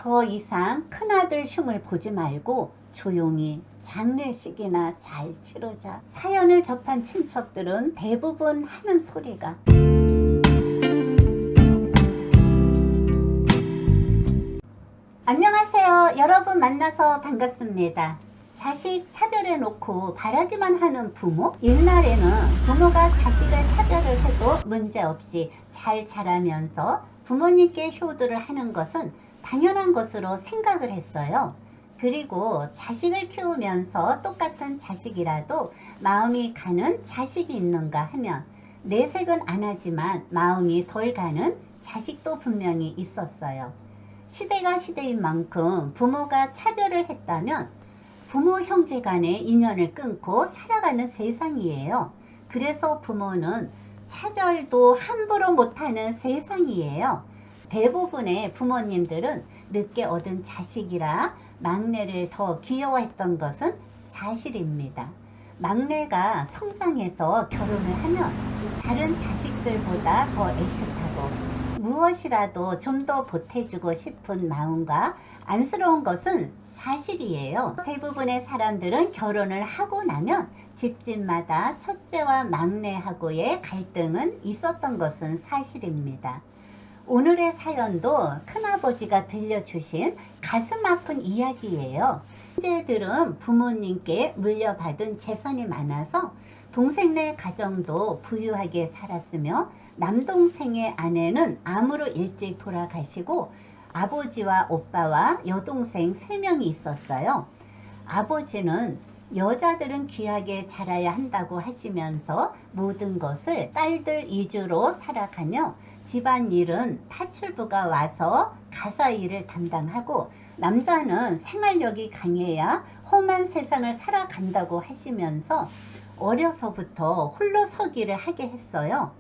더 이상 큰아들 흉을 보지 말고 조용히 장례식이나 잘 치르자. 사연을 접한 친척들은 대부분 하는 소리가 안녕하세요. 여러분 만나서 반갑습니다. 자식 차별해 놓고 바라기만 하는 부모? 옛날에는 부모가 자식을 차별을 해도 문제없이 잘 자라면서 부모님께 효도를 하는 것은 당연한 것으로 생각을 했어요. 그리고 자식을 키우면서 똑같은 자식이라도 마음이 가는 자식이 있는가 하면 내색은 안 하지만 마음이 덜 가는 자식도 분명히 있었어요. 시대가 시대인 만큼 부모가 차별을 했다면 부모 형제 간의 인연을 끊고 살아가는 세상이에요. 그래서 부모는 차별도 함부로 못하는 세상이에요. 대부분의 부모님들은 늦게 얻은 자식이라 막내를 더 귀여워했던 것은 사실입니다. 막내가 성장해서 결혼을 하면 다른 자식들보다 더 애틋하고 무엇이라도 좀 더 보태주고 싶은 마음과 안쓰러운 것은 사실이에요. 대부분의 사람들은 결혼을 하고 나면 집집마다 첫째와 막내하고의 갈등은 있었던 것은 사실입니다. 오늘의 사연도 큰아버지가 들려주신 가슴 아픈 이야기예요. 형제들은 부모님께 물려받은 재산이 많아서 동생네 가정도 부유하게 살았으며 남동생의 아내는 암으로 일찍 돌아가시고 아버지와 오빠와 여동생 3명이 있었어요. 아버지는 여자들은 귀하게 자라야 한다고 하시면서 모든 것을 딸들 위주로 살아가며 집안일은 파출부가 와서 가사 일을 담당하고 남자는 생활력이 강해야 험한 세상을 살아간다고 하시면서 어려서부터 홀로 서기를 하게 했어요.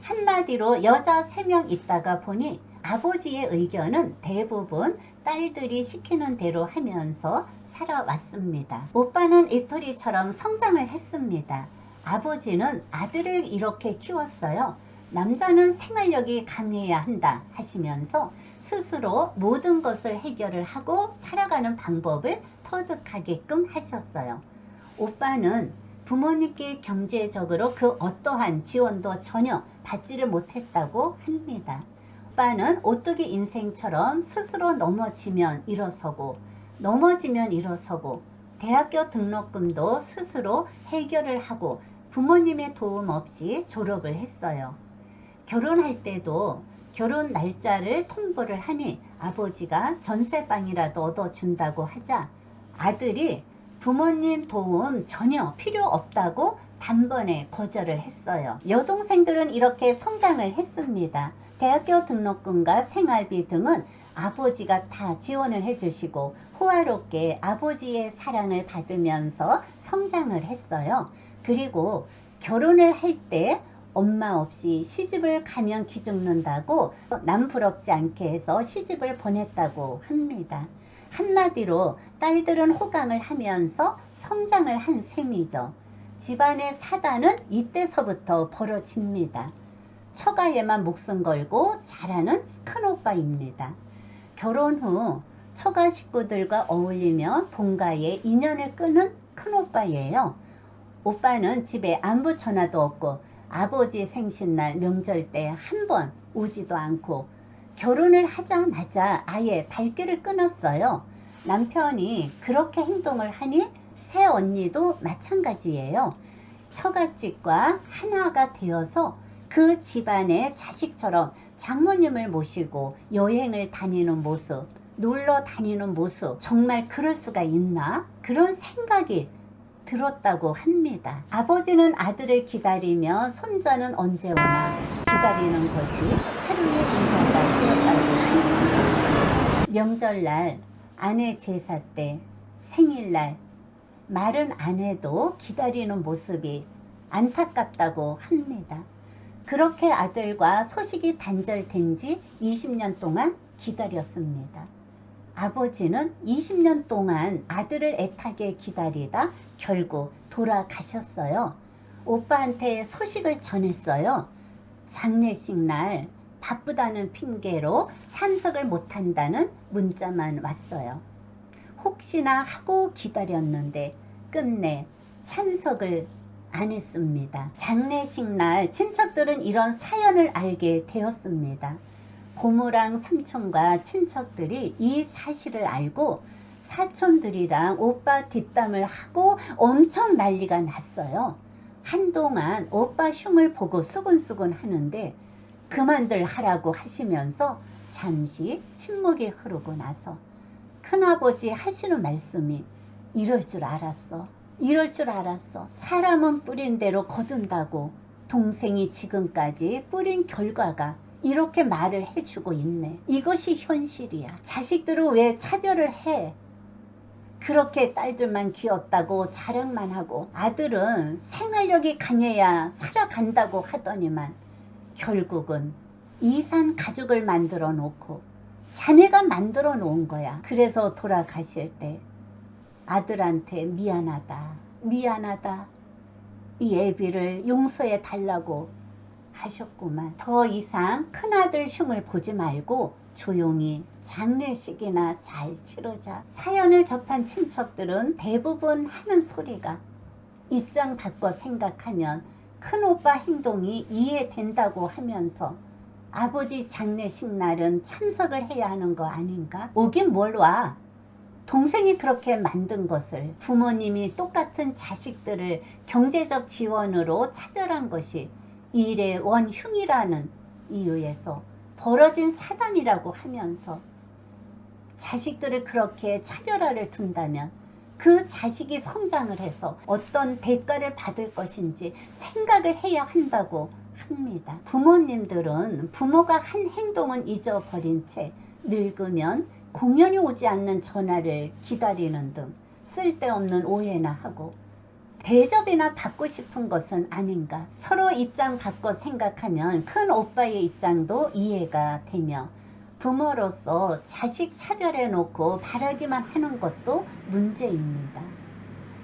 한마디로 여자 3명 있다가 보니 아버지의 의견은 대부분 딸들이 시키는 대로 하면서 살아왔습니다. 오빠는 이토리처럼 성장을 했습니다. 아버지는 아들을 이렇게 키웠어요. 남자는 생활력이 강해야 한다 하시면서 스스로 모든 것을 해결을 하고 살아가는 방법을 터득하게끔 하셨어요. 오빠는 부모님께 경제적으로 그 어떠한 지원도 전혀 받지를 못했다고 합니다. 오빠는 오뚜기 인생처럼 스스로 넘어지면 일어서고 대학교 등록금도 스스로 해결을 하고 부모님의 도움 없이 졸업을 했어요. 결혼할 때도 결혼 날짜를 통보를 하니 아버지가 전세방이라도 얻어준다고 하자 아들이 부모님 도움 전혀 필요 없다고 단번에 거절을 했어요. 여동생들은 이렇게 성장을 했습니다. 대학교 등록금과 생활비 등은 아버지가 다 지원을 해주시고 호화롭게 아버지의 사랑을 받으면서 성장을 했어요. 그리고 결혼을 할 때 엄마 없이 시집을 가면 기죽는다고 남 부럽지 않게 해서 시집을 보냈다고 합니다. 한마디로 딸들은 호강을 하면서 성장을 한 셈이죠. 집안의 사단은 이때서부터 벌어집니다. 처가에만 목숨 걸고 자라는 큰오빠입니다. 결혼 후 처가 식구들과 어울리며 본가에 인연을 끄는 큰오빠예요. 오빠는 집에 안부 전화도 없고 아버지 생신날 명절 때 한 번 오지도 않고 결혼을 하자마자 아예 발길을 끊었어요. 남편이 그렇게 행동을 하니 새 언니도 마찬가지예요. 처갓집과 하나가 되어서 그 집안의 자식처럼 장모님을 모시고 여행을 다니는 모습, 놀러 다니는 모습, 정말 그럴 수가 있나? 그런 생각이 들었다고 합니다. 아버지는 아들을 기다리며 손자는 언제 오나 기다리는 것이 하루의 일과가 되었다고 합니다. 명절날, 아내 제사 때, 생일날 말은 안 해도 기다리는 모습이 안타깝다고 합니다. 그렇게 아들과 소식이 단절된 지 20년 동안 기다렸습니다. 아버지는 20년 동안 아들을 애타게 기다리다 결국 돌아가셨어요. 오빠한테 소식을 전했어요. 장례식 날 바쁘다는 핑계로 참석을 못한다는 문자만 왔어요. 혹시나 하고 기다렸는데 끝내 참석을 안 했습니다. 장례식 날 친척들은 이런 사연을 알게 되었습니다. 고모랑 삼촌과 친척들이 이 사실을 알고 사촌들이랑 오빠 뒷담을 하고 엄청 난리가 났어요. 한동안 오빠 흉을 보고 수근수근 하는데 그만들 하라고 하시면서 잠시 침묵이 흐르고 나서 큰아버지 하시는 말씀이 이럴 줄 알았어. 이럴 줄 알았어. 사람은 뿌린 대로 거둔다고 동생이 지금까지 뿌린 결과가 이렇게 말을 해주고 있네. 이것이 현실이야. 자식들은 왜 차별을 해? 그렇게 딸들만 귀엽다고 자랑만 하고 아들은 생활력이 강해야 살아간다고 하더니만 결국은 이산 가족을 만들어 놓고 자네가 만들어 놓은 거야. 그래서 돌아가실 때 아들한테 미안하다, 미안하다, 이 애비를 용서해 달라고 하셨구만. 더 이상 큰아들 흉을 보지 말고 조용히 장례식이나 잘 치르자. 사연을 접한 친척들은 대부분 하는 소리가 입장 바꿔 생각하면 큰오빠 행동이 이해된다고 하면서 아버지 장례식 날은 참석을 해야 하는 거 아닌가? 오긴 뭘 와. 동생이 그렇게 만든 것을 부모님이 똑같은 자식들을 경제적 지원으로 차별한 것이 일의 원흉이라는 이유에서 벌어진 사단이라고 하면서 자식들을 그렇게 차별화를 둔다면 그 자식이 성장을 해서 어떤 대가를 받을 것인지 생각을 해야 한다고 합니다. 부모님들은 부모가 한 행동은 잊어버린 채 늙으면 공연이 오지 않는 전화를 기다리는 등 쓸데없는 오해나 하고 대접이나 받고 싶은 것은 아닌가. 서로 입장 바꿔 생각하면 큰 오빠의 입장도 이해가 되며 부모로서 자식 차별해 놓고 바라기만 하는 것도 문제입니다.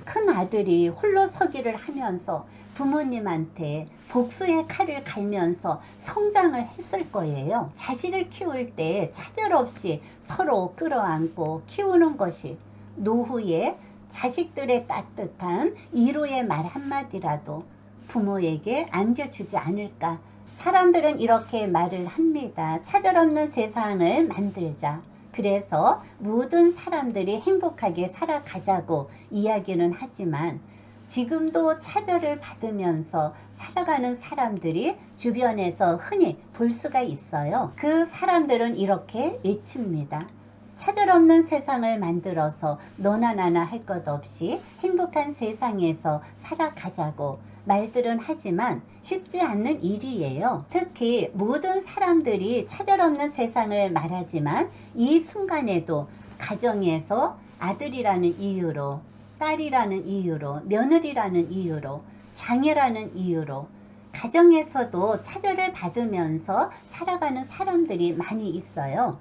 큰 아들이 홀로 서기를 하면서 부모님한테 복수의 칼을 갈면서 성장을 했을 거예요. 자식을 키울 때 차별 없이 서로 끌어안고 키우는 것이 노후에 자식들의 따뜻한 위로의 말 한마디라도 부모에게 안겨주지 않을까. 사람들은 이렇게 말을 합니다. 차별 없는 세상을 만들자. 그래서 모든 사람들이 행복하게 살아가자고 이야기는 하지만 지금도 차별을 받으면서 살아가는 사람들이 주변에서 흔히 볼 수가 있어요. 그 사람들은 이렇게 외칩니다. 차별 없는 세상을 만들어서 너나 나나 할 것 없이 행복한 세상에서 살아가자고 말들은 하지만 쉽지 않는 일이에요. 특히 모든 사람들이 차별 없는 세상을 말하지만 이 순간에도 가정에서 아들이라는 이유로, 딸이라는 이유로, 며느리라는 이유로, 장애라는 이유로 가정에서도 차별을 받으면서 살아가는 사람들이 많이 있어요.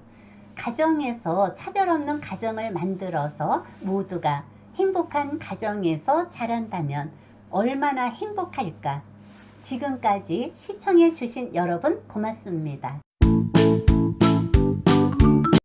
가정에서 차별 없는 가정을 만들어서 모두가 행복한 가정에서 자란다면 얼마나 행복할까. 지금까지 시청해 주신 여러분 고맙습니다.